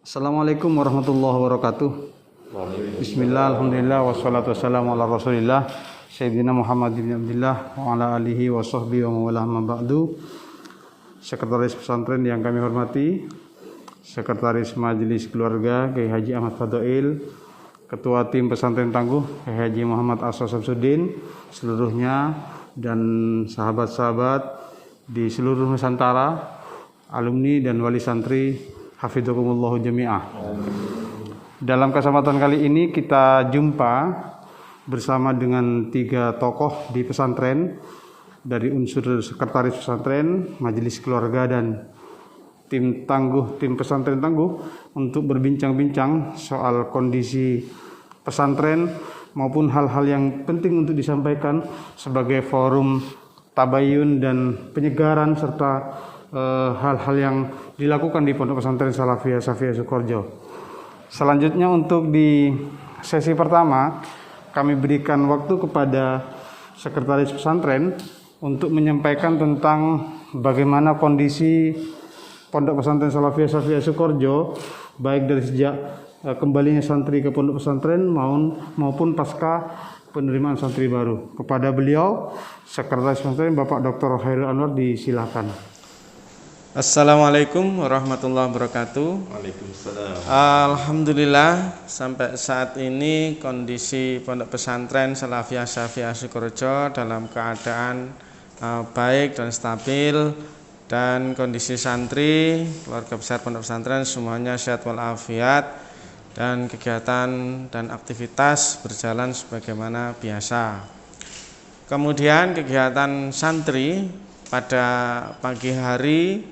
Assalamualaikum warahmatullahi wabarakatuh. Bismillah, alhamdulillah, wassalatu wassalamu ala rasulillah Sayyidina Muhammad bin Abdillah wa ala alihi wa sahbihi wa mawalah ma ba'du. Sekretaris pesantren yang kami hormati, Sekretaris Majelis Keluarga Kiai Haji Ahmad Fadail, Ketua Tim Pesantren Tangguh Kiai Haji Muhammad Aswa Samsudin, seluruhnya, dan sahabat-sahabat di seluruh Nusantara, alumni dan wali santri Hafidhukumullahu jami'ah. Dalam kesempatan kali ini kita jumpa bersama dengan 3 tokoh di pesantren dari unsur sekretaris pesantren, majelis keluarga, dan tim tangguh, tim pesantren tangguh untuk berbincang-bincang soal kondisi pesantren maupun hal-hal yang penting untuk disampaikan sebagai forum tabayun dan penyegaran serta hal-hal yang dilakukan di Pondok Pesantren Salafiyah Safiyah Sukoharjo. Selanjutnya untuk di sesi pertama kami berikan waktu kepada sekretaris pesantren untuk menyampaikan tentang bagaimana kondisi Pondok Pesantren Salafiyah Safiyah Sukoharjo baik dari sejak kembalinya santri ke Pondok Pesantren maupun pasca penerimaan santri baru. Kepada beliau sekretaris pesantren Bapak Dr. Khairul Anwar disilakan. Assalamualaikum warahmatullahi wabarakatuh. Waalaikumsalam. Alhamdulillah sampai saat ini kondisi Pondok Pesantren Salafiyah Safiyah Sukoharjo dalam keadaan baik dan stabil, dan kondisi santri keluarga besar Pondok Pesantren semuanya sehat walafiat, dan kegiatan dan aktivitas berjalan sebagaimana biasa. Kemudian kegiatan santri pada pagi hari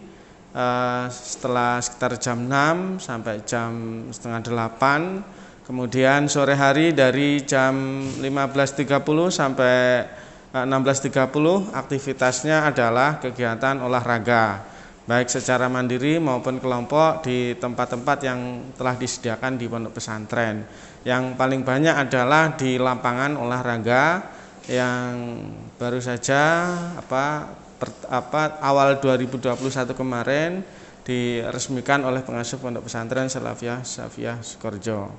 setelah sekitar jam 6 sampai jam setengah 8, kemudian sore hari dari jam 15.30 sampai 16.30 aktivitasnya adalah kegiatan olahraga baik secara mandiri maupun kelompok di tempat-tempat yang telah disediakan di Pondok Pesantren. Yang paling banyak adalah di lapangan olahraga yang baru saja awal 2021 kemarin diresmikan oleh pengasuh Pondok Pesantren Salafiyah Safiyah Sukoharjo.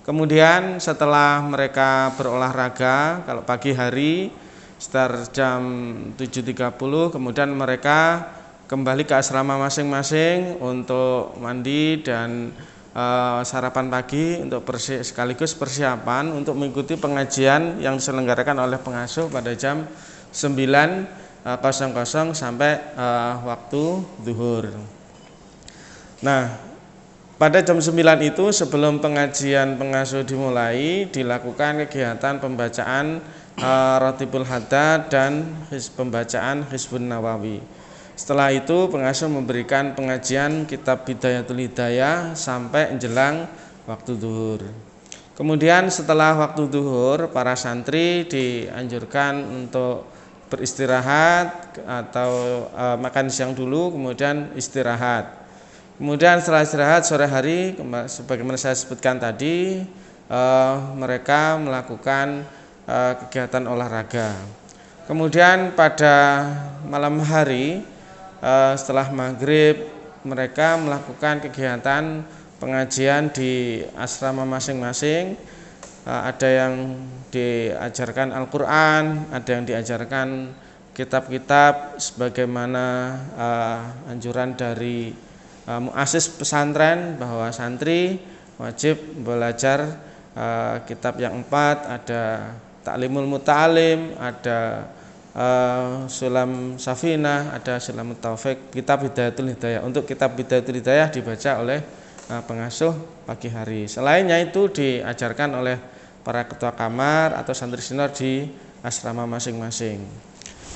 Kemudian setelah mereka berolahraga, kalau pagi hari sekitar jam 7.30, kemudian mereka kembali ke asrama masing-masing untuk mandi dan sarapan pagi untuk sekaligus persiapan untuk mengikuti pengajian yang diselenggarakan oleh pengasuh pada jam 9.00 sampai waktu zuhur. Nah, pada jam 9 itu sebelum pengajian pengasuh dimulai dilakukan kegiatan pembacaan Ratibul Haddad dan pembacaan Hizbun Nawawi. Setelah itu pengasuh memberikan pengajian kitab Bidayatul Hidayah sampai menjelang waktu zuhur. Kemudian setelah waktu zuhur para santri dianjurkan untuk beristirahat atau makan siang dulu, kemudian istirahat. Kemudian setelah istirahat sore hari, sebagaimana saya sebutkan tadi, mereka melakukan kegiatan olahraga. Kemudian pada malam hari setelah maghrib mereka melakukan kegiatan pengajian di asrama masing-masing. Ada yang diajarkan Al-Quran, ada yang diajarkan kitab-kitab sebagaimana anjuran dari muassis pesantren bahwa santri wajib belajar kitab yang 4, ada Ta'limul Muta'alim, ada Sulam Safinah, ada Sulamut Taufik, kitab Hidayatul Hidayah. Untuk kitab Hidayatul Hidayah dibaca oleh pengasuh pagi hari. Selainnya itu diajarkan oleh para ketua kamar atau santri senior di asrama masing-masing.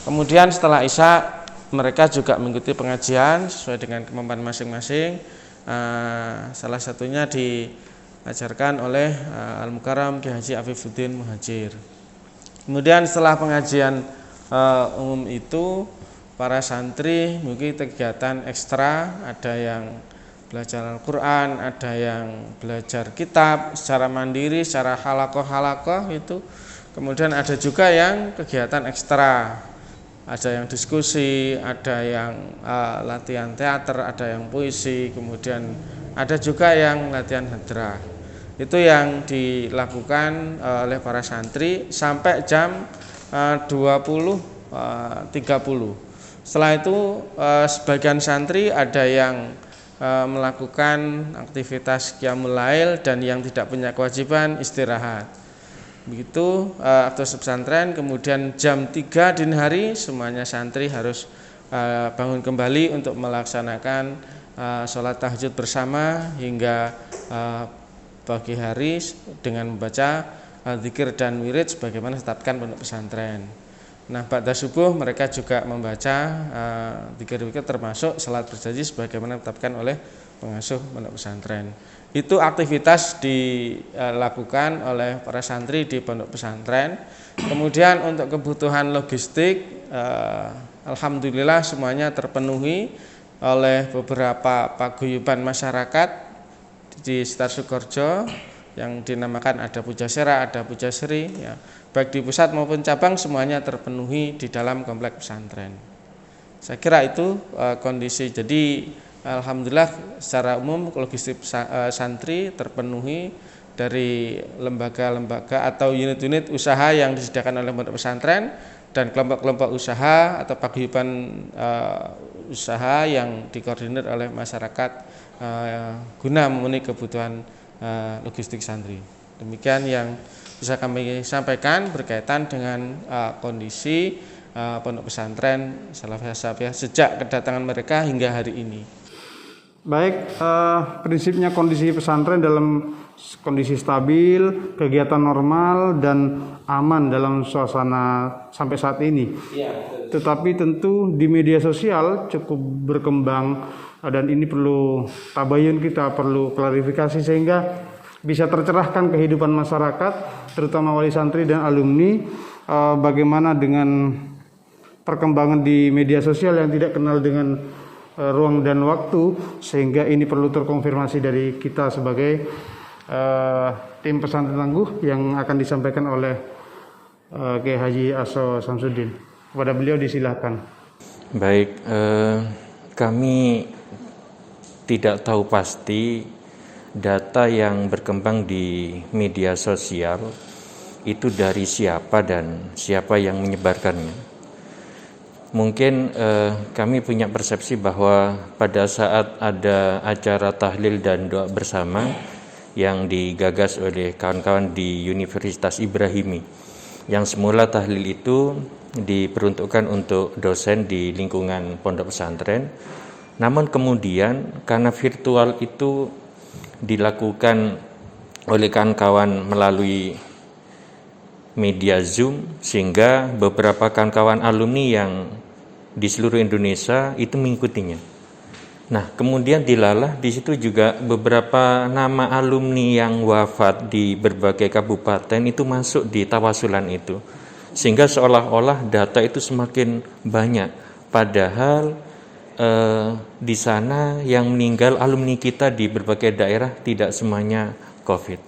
Kemudian setelah Isya mereka juga mengikuti pengajian sesuai dengan kemampuan masing-masing. Salah satunya diajarkan oleh Al-Mukarram Kiai Haji Afifuddin Muhajir. Kemudian setelah pengajian umum itu para santri mungkin kegiatan ekstra, ada yang belajar Al-Quran, ada yang belajar kitab secara mandiri, secara halakoh itu. Kemudian ada juga yang kegiatan ekstra, ada yang diskusi, ada yang latihan teater, ada yang puisi, kemudian ada juga yang latihan hadrah. Itu yang dilakukan oleh para santri sampai jam 20.30. Setelah itu sebagian santri ada yang melakukan aktivitas qiyamul lail dan yang tidak punya kewajiban istirahat. Begitu aktivitas pesantren. Kemudian jam 3 dini hari semuanya santri harus bangun kembali untuk melaksanakan sholat tahajud bersama hingga pagi hari dengan membaca zikir dan wirid sebagaimana ditetapkan pondok pesantren. Nah, ba'da subuh mereka juga membaca zikir-zikir termasuk salat berjanji sebagaimana ditetapkan oleh pengasuh pondok pesantren. Itu aktivitas dilakukan oleh para santri di pondok pesantren. Kemudian untuk kebutuhan logistik, alhamdulillah semuanya terpenuhi oleh beberapa paguyuban masyarakat di sekitar Sukoharjo yang dinamakan ada Pujasera, ada Pujasri, ya. Baik di pusat maupun cabang semuanya terpenuhi di dalam komplek pesantren. Saya kira itu kondisi. Jadi alhamdulillah secara umum logistik santri terpenuhi dari lembaga-lembaga atau unit-unit usaha yang disediakan oleh pondok pesantren dan kelompok-kelompok usaha atau paguyuban usaha yang dikoordinir oleh masyarakat guna memenuhi kebutuhan logistik santri. Demikian yang bisa kami sampaikan berkaitan dengan kondisi pondok pesantren Salafiyah sejak kedatangan mereka hingga hari ini. Baik, prinsipnya kondisi pesantren dalam kondisi stabil, kegiatan normal dan aman dalam suasana sampai saat ini. Tetapi tentu di media sosial cukup berkembang dan ini perlu tabayun, kita perlu klarifikasi sehingga bisa tercerahkan kehidupan masyarakat, terutama wali santri dan alumni, bagaimana dengan perkembangan di media sosial yang tidak kenal dengan ruang dan waktu, sehingga ini perlu terkonfirmasi dari kita sebagai tim pesantren tangguh yang akan disampaikan oleh Kiai Haji Aso Samsudin. Kepada beliau disilahkan. Baik, kami tidak tahu pasti data yang berkembang di media sosial itu dari siapa dan siapa yang menyebarkannya. Mungkin kami punya persepsi bahwa pada saat ada acara tahlil dan doa bersama yang digagas oleh kawan-kawan di Universitas Ibrahimi, yang semula tahlil itu diperuntukkan untuk dosen di lingkungan pondok pesantren, namun kemudian karena virtual itu dilakukan oleh kawan-kawan melalui media Zoom, sehingga beberapa kawan-kawan alumni yang di seluruh Indonesia itu mengikutinya. Nah, kemudian dilalah di situ juga beberapa nama alumni yang wafat di berbagai kabupaten itu masuk di tawasulan itu, sehingga seolah-olah data itu semakin banyak, padahal di sana yang meninggal alumni kita di berbagai daerah tidak semuanya COVID.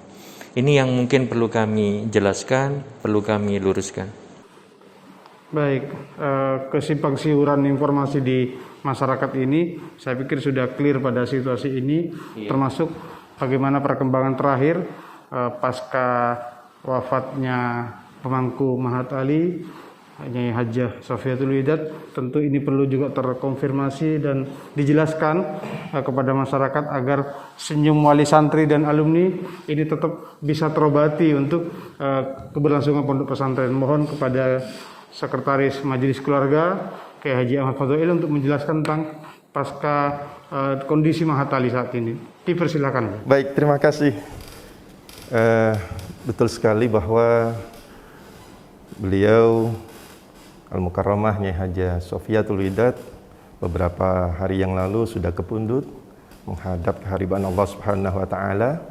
Ini yang mungkin perlu kami jelaskan, perlu kami luruskan. Baik, kesimpang siuran informasi di masyarakat ini saya pikir sudah clear pada situasi ini, termasuk bagaimana perkembangan terakhir pasca wafatnya pemangku Mahat Ali, Nyai Hajah Sofiatul Widat. Tentu ini perlu juga terkonfirmasi dan dijelaskan kepada masyarakat agar senyum wali santri dan alumni ini tetap bisa terobati untuk keberlangsungan pondok pesantren. Mohon kepada Sekretaris Majelis Keluarga Kiai Haji Ahmad Fadhil untuk menjelaskan tentang pasca kondisi Mahat Ali saat ini. Dipersilakan. Baik, terima kasih. Betul sekali bahwa beliau Al-Mukarramah Nyai Hajah Sofiatul Widat beberapa hari yang lalu sudah kepundut menghadap kehadiran Allah Subhanahu wa taala,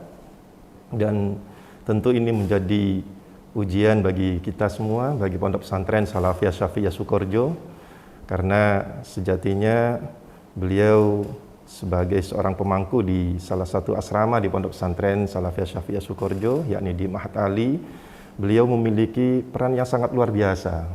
dan tentu ini menjadi ujian bagi kita semua, bagi Pondok Pesantren Salafiyah Syafiyah Sukoharjo, karena sejatinya beliau sebagai seorang pemangku di salah satu asrama di Pondok Pesantren Salafiyah Syafi'iyah Sukorejo, yakni di Mahat Ali, beliau memiliki peran yang sangat luar biasa.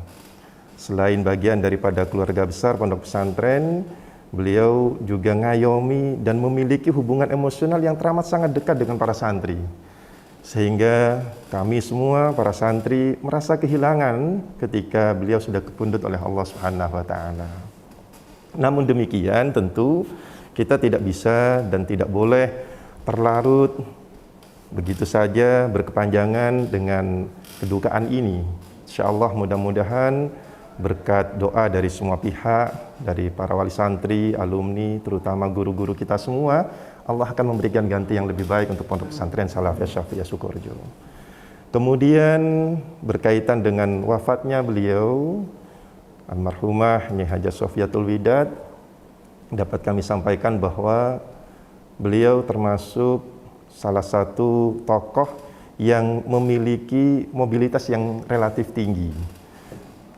Selain bagian daripada keluarga besar Pondok Pesantren, beliau juga ngayomi dan memiliki hubungan emosional yang teramat sangat dekat dengan para santri. Sehingga kami semua para santri merasa kehilangan ketika beliau sudah kepundut oleh Allah Subhanahu wa taala. Namun demikian tentu kita tidak bisa dan tidak boleh terlarut begitu saja berkepanjangan dengan kedukaan ini. Insyaallah mudah-mudahan berkat doa dari semua pihak, dari para wali santri, alumni, terutama guru-guru kita semua, Allah akan memberikan ganti yang lebih baik untuk Pondok Pesantren Salafiyah Syafi'iyah Sukorejo. Kemudian berkaitan dengan wafatnya beliau, almarhumah Nyai Hajah Sofiatul Widad, dapat kami sampaikan bahwa beliau termasuk salah satu tokoh yang memiliki mobilitas yang relatif tinggi.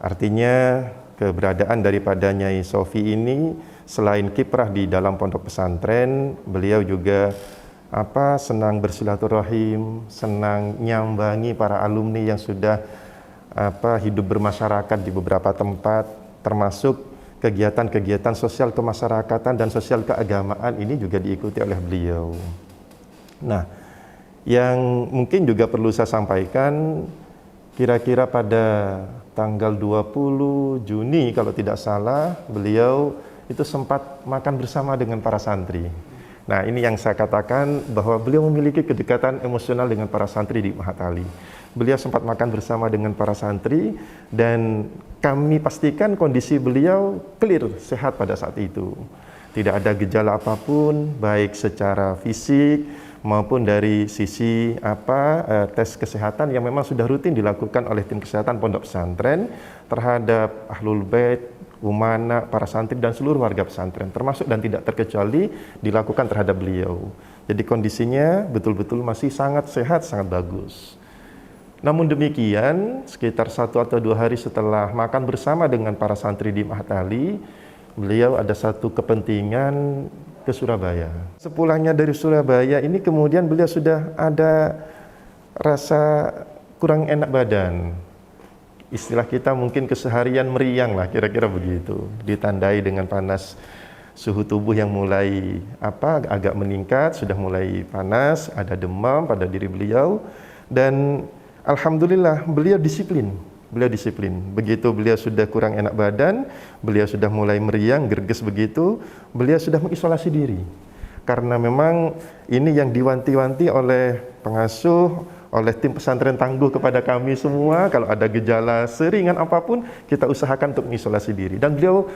Artinya keberadaan daripada Nyai Sofi ini selain kiprah di dalam pondok pesantren, beliau juga senang bersilaturahim, senang nyambangi para alumni yang sudah hidup bermasyarakat di beberapa tempat, termasuk kegiatan-kegiatan sosial kemasyarakatan dan sosial keagamaan ini juga diikuti oleh beliau. Nah, yang mungkin juga perlu saya sampaikan, kira-kira pada tanggal 20 Juni kalau tidak salah, beliau itu sempat makan bersama dengan para santri. Nah, ini yang saya katakan bahwa beliau memiliki kedekatan emosional dengan para santri di Mahat Ali. Beliau sempat makan bersama dengan para santri dan kami pastikan kondisi beliau clear, sehat pada saat itu. Tidak ada gejala apapun, baik secara fisik maupun dari sisi tes kesehatan yang memang sudah rutin dilakukan oleh tim kesehatan Pondok Pesantren terhadap Ahlul Bait, umana, para santri dan seluruh warga pesantren, termasuk dan tidak terkecuali dilakukan terhadap beliau. Jadi kondisinya betul-betul masih sangat sehat, sangat bagus. Namun demikian, sekitar 1 atau 2 hari setelah makan bersama dengan para santri di Mahat Ali, beliau ada satu kepentingan ke Surabaya. Sepulangnya dari Surabaya ini kemudian beliau sudah ada rasa kurang enak badan. Istilah kita mungkin keseharian meriang lah, kira-kira begitu. Ditandai dengan panas suhu tubuh yang mulai agak meningkat, sudah mulai panas, ada demam pada diri beliau dan alhamdulillah beliau disiplin. Begitu beliau sudah kurang enak badan, beliau sudah mulai meriang, gerges begitu, beliau sudah mengisolasi diri. Karena memang ini yang diwanti-wanti oleh pengasuh, oleh tim pesantren tangguh kepada kami semua, kalau ada gejala seringan apapun, kita usahakan untuk mengisolasi diri. Dan beliau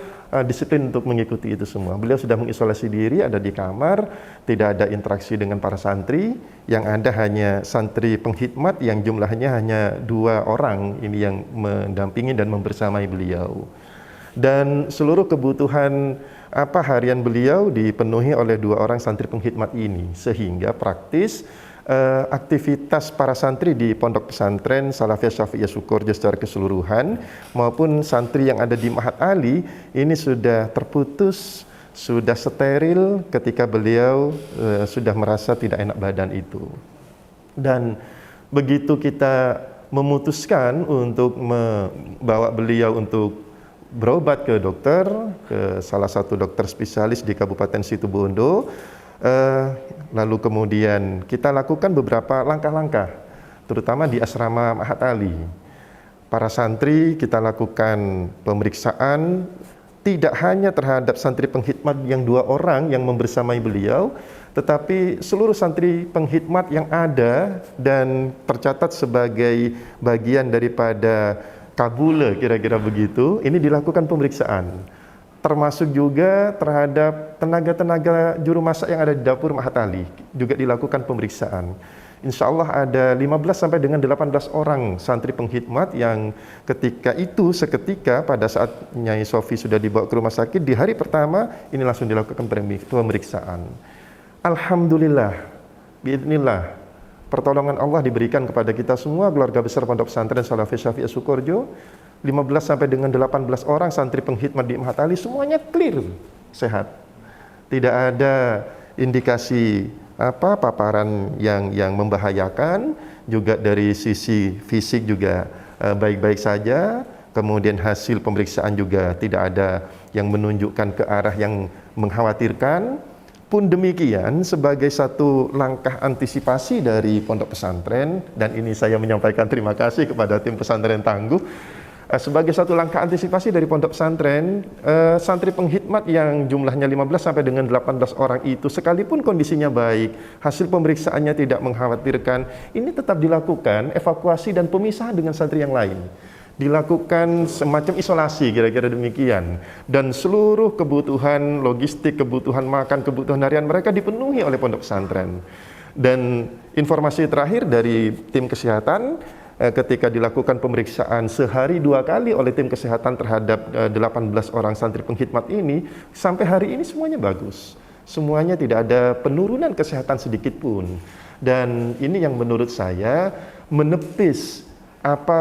disiplin untuk mengikuti itu semua. Beliau sudah mengisolasi diri, ada di kamar, tidak ada interaksi dengan para santri, yang ada hanya santri penghikmat yang jumlahnya hanya 2 orang, ini yang mendampingi dan membersamai beliau. Dan seluruh kebutuhan harian beliau dipenuhi oleh 2 orang santri penghikmat ini, sehingga praktis aktivitas para santri di Pondok Pesantren Salafiyah Syafi'iyah Sukorejo secara keseluruhan maupun santri yang ada di Mahat Ali ini sudah terputus, sudah steril ketika beliau sudah merasa tidak enak badan itu. Dan begitu kita memutuskan untuk membawa beliau untuk berobat ke dokter, ke salah satu dokter spesialis di Kabupaten Situbondo, lalu kemudian kita lakukan beberapa langkah-langkah, terutama di asrama Mahat Ali. Para santri kita lakukan pemeriksaan tidak hanya terhadap santri penghikmat yang 2 orang yang membersamai beliau, tetapi seluruh santri penghikmat yang ada dan tercatat sebagai bagian daripada kabule, kira-kira begitu, ini dilakukan pemeriksaan. Termasuk juga terhadap tenaga-tenaga juru masak yang ada di dapur Mahat Ali juga dilakukan pemeriksaan. Insya Allah ada 15 sampai dengan 18 orang santri penghikmat yang seketika pada saat Nyai Sofi sudah dibawa ke rumah sakit, di hari pertama ini langsung dilakukan pemeriksaan. Alhamdulillah, biidznillah, pertolongan Allah diberikan kepada kita semua keluarga besar Pondok Pesantren Salafiyah Syafi'iyah Sukorejo. 15 sampai dengan 18 orang santri penghidmat di Mahat Ali semuanya clear, sehat. Tidak ada indikasi paparan yang membahayakan, juga dari sisi fisik juga baik-baik saja. Kemudian hasil pemeriksaan juga tidak ada yang menunjukkan ke arah yang mengkhawatirkan. Pun demikian, sebagai satu langkah antisipasi dari pondok pesantren, dan ini saya menyampaikan terima kasih kepada tim pesantren Tangguh, sebagai satu langkah antisipasi dari pondok pesantren, santri penghidmat yang jumlahnya 15 sampai dengan 18 orang itu, sekalipun kondisinya baik, hasil pemeriksaannya tidak mengkhawatirkan, ini tetap dilakukan evakuasi dan pemisahan dengan santri yang lain. Dilakukan semacam isolasi, kira-kira demikian. Dan seluruh kebutuhan logistik, kebutuhan makan, kebutuhan harian mereka dipenuhi oleh pondok pesantren. Dan informasi terakhir dari tim kesehatan, ketika dilakukan pemeriksaan sehari 2 kali oleh tim kesehatan terhadap 18 orang santri penghidmat ini, sampai hari ini semuanya bagus. Semuanya tidak ada penurunan kesehatan sedikit pun. Dan ini yang menurut saya menepis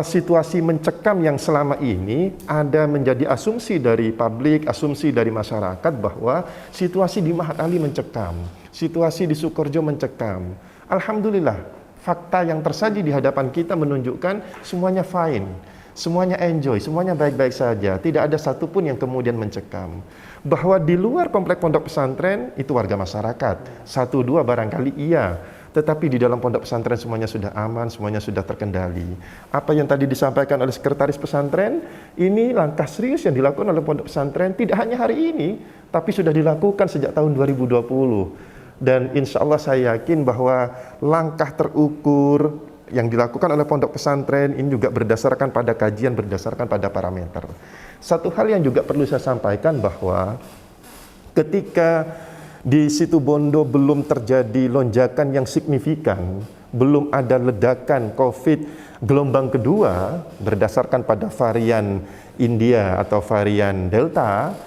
situasi mencekam yang selama ini ada menjadi asumsi dari publik, asumsi dari masyarakat bahwa situasi di Mahat Ali mencekam, situasi di Sukoharjo mencekam. Alhamdulillah, fakta yang tersaji di hadapan kita menunjukkan semuanya fine, semuanya enjoy, semuanya baik-baik saja. Tidak ada satupun yang kemudian mencekam. Bahwa di luar komplek pondok pesantren itu warga masyarakat, 1-2 barangkali iya. Tetapi di dalam pondok pesantren semuanya sudah aman, semuanya sudah terkendali. Apa yang tadi disampaikan oleh sekretaris pesantren, ini langkah serius yang dilakukan oleh pondok pesantren tidak hanya hari ini, tapi sudah dilakukan sejak tahun 2020. Dan insya Allah saya yakin bahwa langkah terukur yang dilakukan oleh pondok pesantren ini juga berdasarkan pada kajian, berdasarkan pada parameter. Satu hal yang juga perlu saya sampaikan bahwa ketika di Situbondo belum terjadi lonjakan yang signifikan, belum ada ledakan COVID gelombang kedua berdasarkan pada varian India atau varian Delta,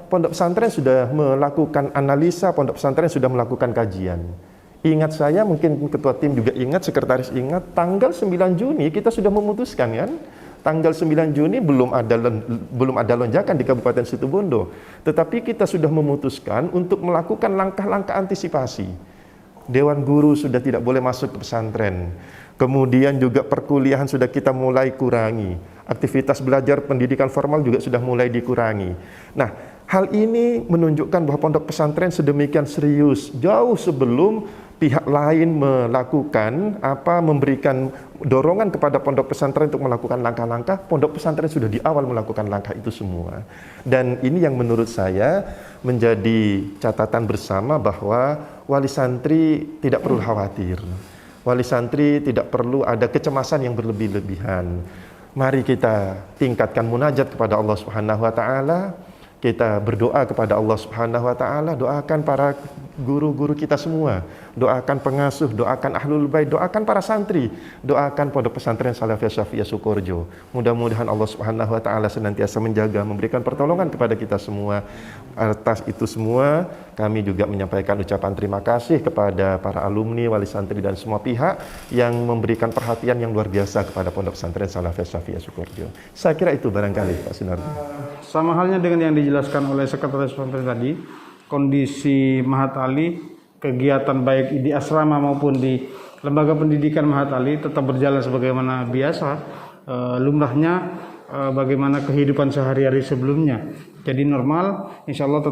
pondok pesantren sudah melakukan analisa, pondok pesantren sudah melakukan kajian. Ingat saya, mungkin ketua tim juga ingat, sekretaris ingat, tanggal 9 Juni kita sudah memutuskan kan? Tanggal 9 Juni belum ada lonjakan di Kabupaten Situbondo, tetapi kita sudah memutuskan untuk melakukan langkah-langkah antisipasi. Dewan guru sudah tidak boleh masuk ke pesantren. Kemudian juga perkuliahan sudah kita mulai kurangi. Aktivitas belajar pendidikan formal juga sudah mulai dikurangi. Nah, hal ini menunjukkan bahwa pondok pesantren sedemikian serius jauh sebelum pihak lain melakukan memberikan dorongan kepada pondok pesantren untuk melakukan langkah-langkah. Pondok pesantren sudah di awal melakukan langkah itu semua. Dan ini yang menurut saya menjadi catatan bersama bahwa wali santri tidak perlu khawatir. Wali santri tidak perlu ada kecemasan yang berlebih-lebihan. Mari kita tingkatkan munajat kepada Allah Subhanahu wa taala. Kita berdoa kepada Allah Subhanahu wa taala, doakan para guru-guru kita semua, doakan pengasuh, doakan ahlul bait, doakan para santri, doakan pondok pesantren Salafiyah Syafiyah Sukoharjo. Mudah-mudahan Allah Subhanahu wa taala senantiasa menjaga, memberikan pertolongan kepada kita semua. Atas itu semua, kami juga menyampaikan ucapan terima kasih kepada para alumni, wali santri dan semua pihak yang memberikan perhatian yang luar biasa kepada pondok pesantren Salafiyah Syafiyah Sukoharjo. Saya kira itu barangkali Pak Sunardi. Sama halnya dengan yang dijelaskan oleh sekretaris pesantren tadi, kondisi Mahat Ali, kegiatan baik di asrama maupun di lembaga pendidikan Mahat Ali tetap berjalan sebagaimana biasa, lumrahnya bagaimana kehidupan sehari-hari sebelumnya. Jadi normal, insya Allah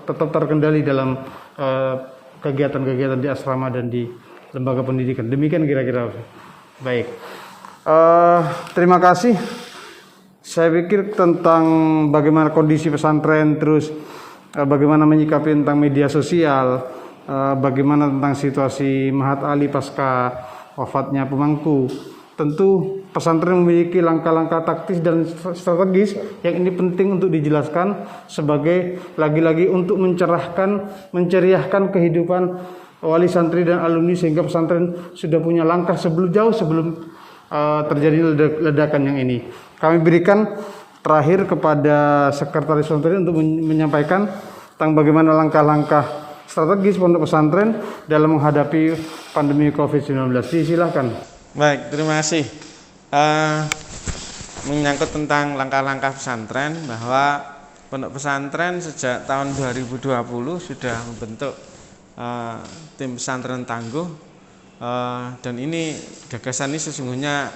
tetap terkendali dalam kegiatan-kegiatan di asrama dan di lembaga pendidikan. Demikian kira-kira. Baik. Terima kasih. Saya pikir tentang bagaimana kondisi pesantren, terus bagaimana menyikapi tentang media sosial, bagaimana tentang situasi Mahat Ali pasca wafatnya pemangku. Tentu pesantren memiliki langkah-langkah taktis dan strategis yang ini penting untuk dijelaskan sebagai lagi-lagi untuk menceriahkan kehidupan wali santri dan alumni, sehingga pesantren sudah punya langkah jauh sebelum terjadi ledakan yang ini. Kami berikan terakhir kepada sekretaris pesantren untuk menyampaikan tentang bagaimana langkah-langkah strategis pondok pesantren dalam menghadapi pandemi COVID-19. Silakan. Baik, terima kasih. menyangkut tentang langkah-langkah pesantren, bahwa pondok pesantren sejak tahun 2020 sudah membentuk tim pesantren tangguh, dan ini gagasan ini sesungguhnya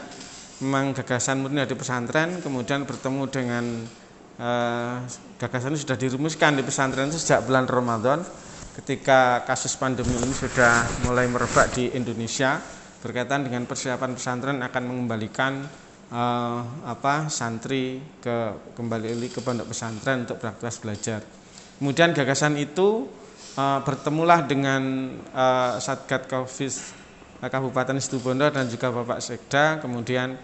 memang gagasan murni dari pesantren, kemudian bertemu dengan gagasan ini sudah dirumuskan di pesantren sejak bulan Ramadan ketika kasus pandemi ini sudah mulai merebak di Indonesia, berkaitan dengan persiapan pesantren akan mengembalikan santri kembali ke pondok pesantren untuk beraktivitas belajar. Kemudian gagasan itu bertemulah dengan Satgas Covid Kabupaten Situbondo dan juga Bapak Sekda, kemudian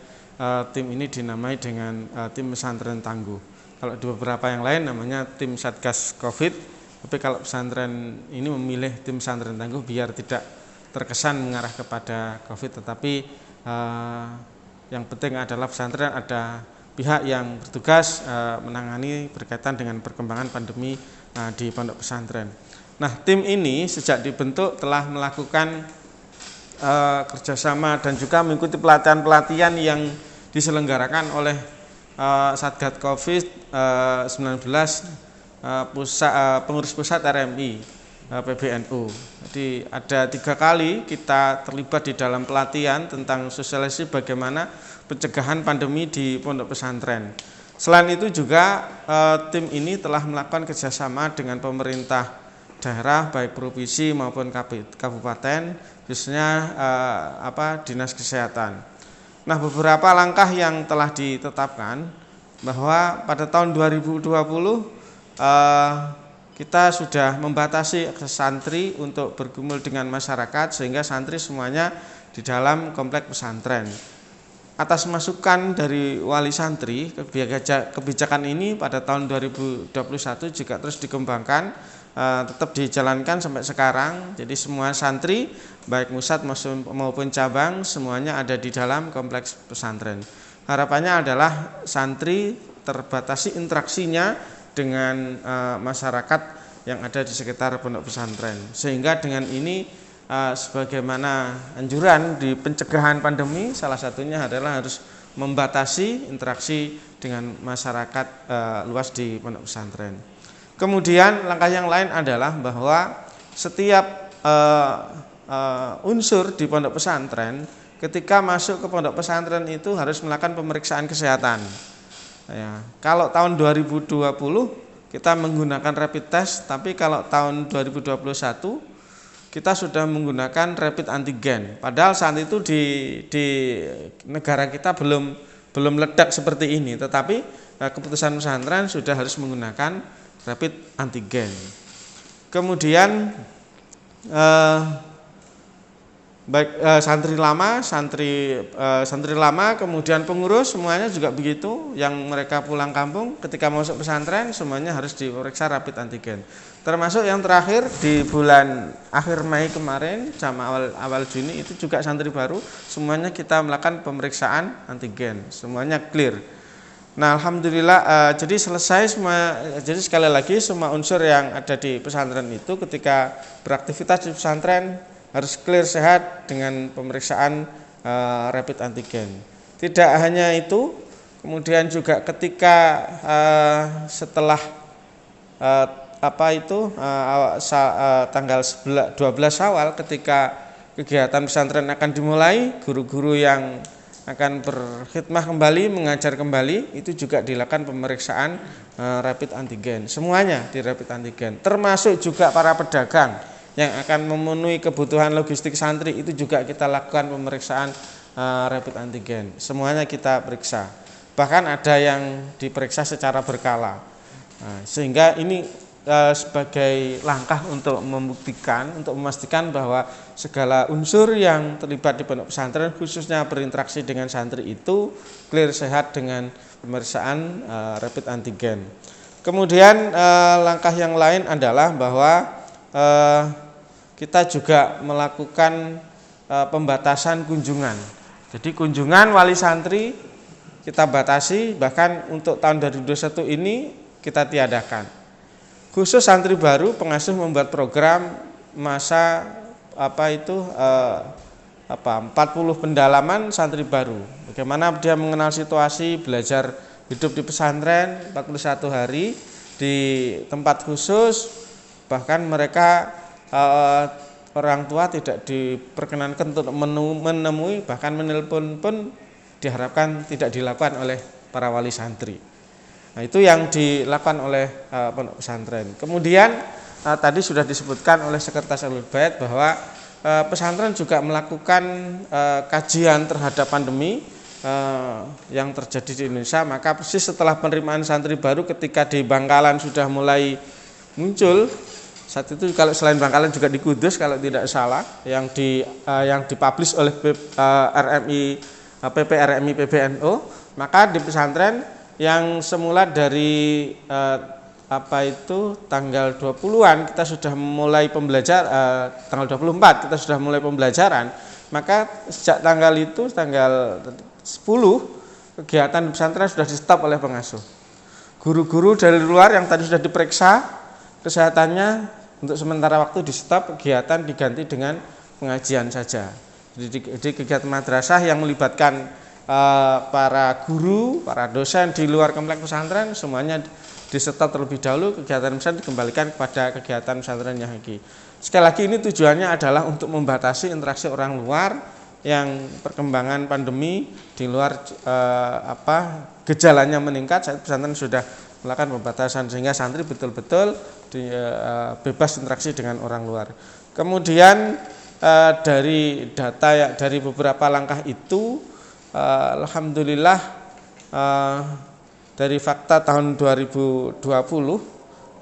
tim ini dinamai dengan tim pesantren tangguh. Kalau di beberapa yang lain namanya tim Satgas Covid, tapi kalau pesantren ini memilih tim pesantren tangguh biar tidak terkesan mengarah kepada Covid, tetapi yang penting adalah pesantren ada pihak yang bertugas menangani berkaitan dengan perkembangan pandemi di pondok pesantren. Nah, tim ini sejak dibentuk telah melakukan kerjasama dan juga mengikuti pelatihan-pelatihan yang diselenggarakan oleh Satgas Covid-19 pengurus pusat RMI PBNU. Jadi ada 3 kali kita terlibat di dalam pelatihan tentang sosialisasi bagaimana pencegahan pandemi di pondok pesantren. Selain itu juga tim ini telah melakukan kerjasama dengan pemerintah daerah baik provinsi maupun kabupaten, khususnya dinas kesehatan. Nah, beberapa langkah yang telah ditetapkan bahwa pada tahun 2020 kita sudah membatasi akses santri untuk bergumul dengan masyarakat sehingga santri semuanya di dalam komplek pesantren. Atas masukan dari wali santri, kebijakan ini pada tahun 2021 juga terus dikembangkan, tetap dijalankan sampai sekarang. Jadi semua santri baik musad maupun cabang semuanya ada di dalam kompleks pesantren. Harapannya adalah santri terbatasi interaksinya dengan masyarakat yang ada di sekitar pondok pesantren, sehingga dengan ini sebagaimana anjuran di pencegahan pandemi, salah satunya adalah harus membatasi interaksi dengan masyarakat luas di pondok pesantren. Kemudian langkah yang lain adalah bahwa setiap unsur di pondok pesantren ketika masuk ke pondok pesantren itu harus melakukan pemeriksaan kesehatan. Ya, kalau tahun 2020 kita menggunakan rapid test, tapi kalau tahun 2021 kita sudah menggunakan rapid antigen. Padahal saat itu di negara kita belum ledak seperti ini, tetapi keputusan pesantren sudah harus menggunakan rapid antigen. Kemudian santri lama, kemudian pengurus semuanya juga begitu. Yang mereka pulang kampung ketika masuk pesantren semuanya harus diperiksa rapid antigen. Termasuk yang terakhir di bulan akhir Mei kemarin, sama awal Juni itu juga santri baru semuanya kita melakukan pemeriksaan antigen, semuanya clear. Nah, alhamdulillah, jadi selesai semua. Jadi sekali lagi semua unsur yang ada di pesantren itu ketika beraktivitas di pesantren harus clear sehat dengan pemeriksaan rapid antigen. Tidak hanya itu, kemudian juga ketika setelah tanggal 12 Syawal ketika kegiatan pesantren akan dimulai, guru-guru yang akan berkhidmah kembali, mengajar kembali, itu juga dilakukan pemeriksaan rapid antigen. Semuanya di rapid antigen, termasuk juga para pedagang yang akan memenuhi kebutuhan logistik santri, itu juga kita lakukan pemeriksaan rapid antigen. Semuanya kita periksa. Bahkan ada yang diperiksa secara berkala. Sehingga ini sebagai langkah untuk membuktikan, untuk memastikan bahwa segala unsur yang terlibat di pondok pesantren, khususnya berinteraksi dengan santri itu clear sehat dengan pemeriksaan rapid antigen. Kemudian langkah yang lain adalah bahwa kita juga melakukan pembatasan kunjungan. Jadi kunjungan wali santri kita batasi, bahkan untuk tahun 2021 ini kita tiadakan. Khusus santri baru, pengasuh membuat program masa 40 pendalaman santri baru. Bagaimana dia mengenal situasi belajar hidup di pesantren 41 hari di tempat khusus, bahkan mereka orang tua tidak diperkenankan untuk menemui, bahkan menelpon pun diharapkan tidak dilakukan oleh para wali santri. Nah, itu yang dilakukan oleh pondok pesantren. Kemudian tadi sudah disebutkan oleh Sekretaris Ahlul Bait bahwa pesantren juga melakukan kajian terhadap pandemi yang terjadi di Indonesia. Maka persis setelah penerimaan santri baru ketika di Bangkalan sudah mulai muncul, saat itu kalau selain Bangkalan juga di Kudus kalau tidak salah, yang dipublish oleh PPRMI PBNU, maka di pesantren yang semula dari tanggal 20-an kita sudah mulai tanggal 24 kita sudah mulai pembelajaran, maka sejak tanggal 10 kegiatan di pesantren sudah di stop oleh pengasuh. Guru-guru dari luar yang tadi sudah diperiksa kesehatannya untuk sementara waktu di stop, kegiatan diganti dengan pengajian saja. Jadi kegiatan madrasah yang melibatkan para guru, para dosen di luar komplek pesantren semuanya di stop terlebih dahulu, kegiatan pesantren dikembalikan kepada kegiatan pesantren yang hakiki. Sekali lagi ini tujuannya adalah untuk membatasi interaksi orang luar yang perkembangan pandemi di luar gejalanya meningkat, saat pesantren sudah melakukan pembatasan sehingga santri betul-betul bebas interaksi dengan orang luar. Kemudian dari data dari beberapa langkah itu, alhamdulillah dari fakta tahun 2020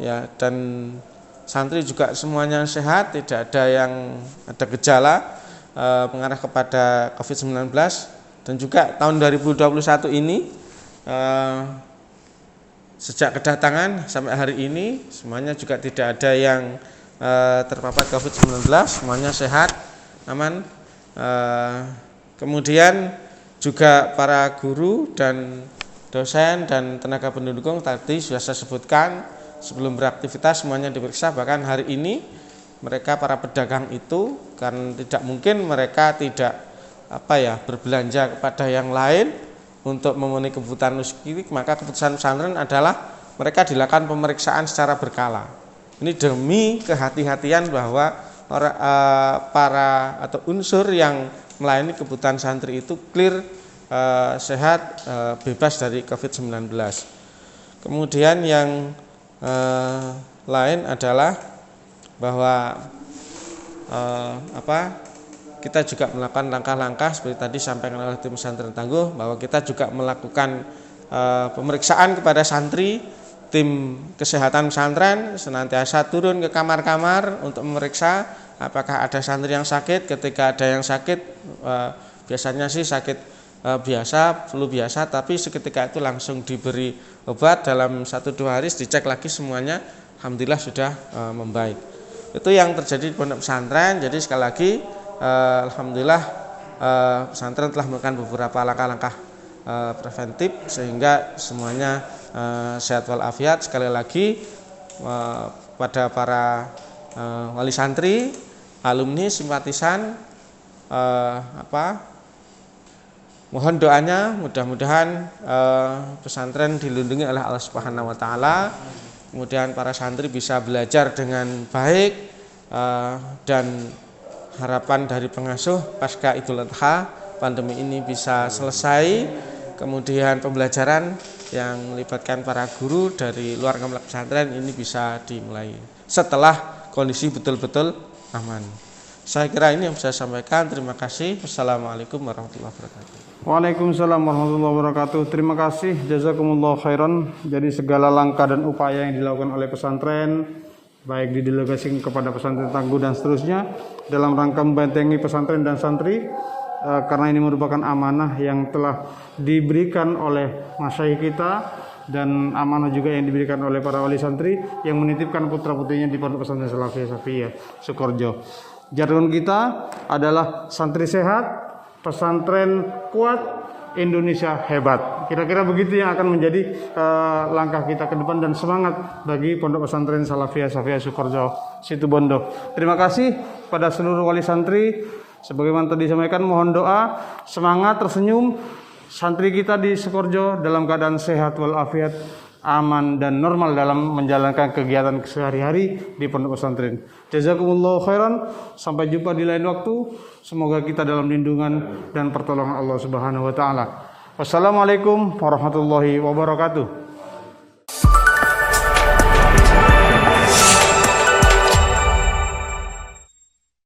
ya, dan santri juga semuanya sehat, tidak ada yang ada gejala mengarah kepada COVID-19, dan juga tahun 2021 ini sejak kedatangan sampai hari ini semuanya juga tidak ada yang terpapar COVID-19, semuanya sehat, aman. Kemudian juga para guru dan dosen dan tenaga pendukung tadi sudah saya sebutkan sebelum beraktivitas semuanya diperiksa. Bahkan hari ini mereka para pedagang itu kan tidak mungkin mereka tidak berbelanja kepada yang lain untuk memenuhi kebutuhan nuskik, maka keputusan pesantren adalah mereka dilakukan pemeriksaan secara berkala. Ini demi kehati-hatian bahwa para atau unsur yang melayani kebutuhan santri itu clear, sehat, bebas dari COVID-19. Kemudian yang lain adalah bahwa kita juga melakukan langkah-langkah seperti tadi sampaikan oleh tim pesantren tangguh, bahwa kita juga melakukan pemeriksaan kepada santri. Tim kesehatan pesantren senantiasa turun ke kamar-kamar untuk memeriksa apakah ada santri yang sakit. Ketika ada yang sakit, biasanya sih sakit biasa, flu biasa, tapi seketika itu langsung diberi obat, dalam 1-2 hari dicek lagi semuanya, alhamdulillah sudah membaik. Itu yang terjadi di pondok pesantren. Jadi sekali lagi alhamdulillah pesantren telah melakukan beberapa langkah-langkah preventif sehingga semuanya sehat walafiat. Sekali lagi pada para wali santri, alumni, simpatisan, mohon doanya, mudah-mudahan pesantren dilindungi oleh Allah Subhanahu wa taala. Kemudian para santri bisa belajar dengan baik, dan harapan dari pengasuh pasca Idul Adha pandemi ini bisa selesai. Kemudian pembelajaran yang melibatkan para guru dari luar komplek pesantren ini bisa dimulai setelah kondisi betul-betul aman. Saya kira ini yang saya sampaikan. Terima kasih. Wassalamualaikum warahmatullahi wabarakatuh. Waalaikumsalam warahmatullahi wabarakatuh. Terima kasih, jazakumullah khairan. Jadi segala langkah dan upaya yang dilakukan oleh pesantren, baik didelegasikan kepada pesantren tangguh dan seterusnya, dalam rangka membentengi pesantren dan santri, karena ini merupakan amanah yang telah diberikan oleh masyayikh kita, dan amanah juga yang diberikan oleh para wali santri yang menitipkan putra-putrinya di Pondok Pesantren Salafiyah Safiyah Sukorejo. Jargon kita adalah santri sehat, pesantren kuat, Indonesia hebat. Kira-kira begitu yang akan menjadi langkah kita ke depan dan semangat bagi Pondok Pesantren Salafiyah Safiyah Sukorejo Situbondo. Terima kasih pada seluruh wali santri, Sebagaimana tadi disampaikan, mohon doa, semangat, tersenyum santri kita di Sukoharjo dalam keadaan sehat walafiat, aman dan normal dalam menjalankan kegiatan sehari-hari di pondok pesantren. Jazakumullahu khairan. Sampai jumpa di lain waktu. Semoga kita dalam lindungan dan pertolongan Allah Subhanahu wa taala. Wassalamualaikum warahmatullahi wabarakatuh.